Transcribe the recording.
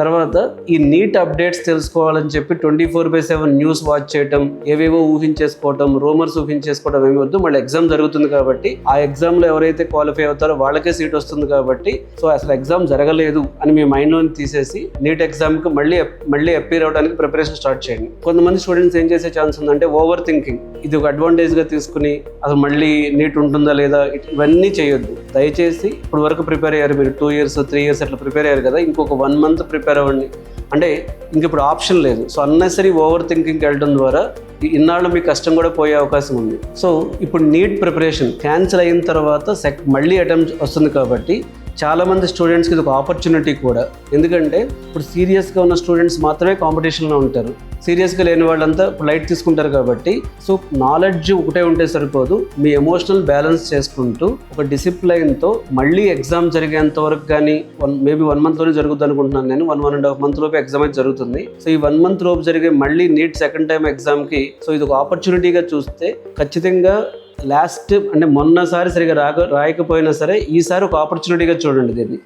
తర్వాత ఈ neat updates తెలుసుకోవాలని చెప్పి 24/7 న్యూస్ వాచ్ చేయటం, ఏవేవో ఊహించేసుకోవటం, రూమర్స్ ఊహించేసుకోవడం ఏమి వద్దు. మళ్ళీ ఎగ్జామ్ జరుగుతుంది కాబట్టి ఆ ఎగ్జామ్లో ఎవరైతే క్వాలిఫై అవుతారో వాళ్ళకే సీట్ వస్తుంది కాబట్టి సో అసలు ఎగ్జామ్ జరగలేదు అని మీ మైండ్లోని తీసేసి నీట్ ఎగ్జామ్కి మళ్ళీ అపీర్ అవడానికి ప్రిపరేషన్ స్టార్ట్ చేయండి. కొంతమంది స్టూడెంట్స్ ఏం చేసే ఛాన్స్ ఉందంటే ఓవర్ థింకింగ్, ఇది ఒక అడ్వాంటేజ్గా తీసుకుని అసలు మళ్ళీ నీట్ ఉంటుందా లేదా ఇవన్నీ చేయొద్దు. దయచేసి ఇప్పుడు వరకు ప్రిపేర్ అయ్యారు, మీరు 2 years 3 years అట్లా ప్రిపేర్ అయ్యారు కదా, ఇంకొక 1 month ప్రిపేర్ అవ్వండి. అంటే ఇంక ఇప్పుడు ఆప్షన్ లేదు. సో అన్నెసరీ ఓవర్ థింకింగ్కి వెళ్ళడం ద్వారా ఇన్నాళ్ళు మీ కష్టం కూడా పోయే అవకాశం ఉంది. సో ఇప్పుడు నీట్ ప్రిపరేషన్ క్యాన్సిల్ అయిన తర్వాత మళ్ళీ అటెంప్ట్ వస్తుంది కాబట్టి చాలామంది స్టూడెంట్స్కి ఇది ఒక ఆపర్చునిటీ కూడా. ఎందుకంటే ఇప్పుడు సీరియస్గా ఉన్న స్టూడెంట్స్ మాత్రమే కాంపిటీషన్లో ఉంటారు, సీరియస్గా లేని వాళ్ళంతా లైట్ తీసుకుంటారు కాబట్టి సో నాలెడ్జ్ ఒకటే ఉంటే సరిపోదు, మీ ఎమోషనల్ బ్యాలెన్స్ చేసుకుంటూ ఒక డిసిప్లైన్తో మళ్ళీ ఎగ్జామ్ జరిగేంత వరకు కానీ మేబీ 1 monthలోనే జరుగుతుంది అనుకుంటున్నాను నేను. 1.5 month లోపు ఎగ్జామ్ అయితే జరుగుతుంది. సో ఈ 1 month లోపు జరిగే మళ్ళీ నీట్ సెకండ్ టైం ఎగ్జామ్కి సో ఇది ఒక ఆపర్చునిటీగా చూస్తే ఖచ్చితంగా లాస్ట్ అంటే మొన్నసారి సరిగా రాయకపోయినా సరే ఈసారి ఒక ఆపర్చునిటీగా చూడండి దీన్ని.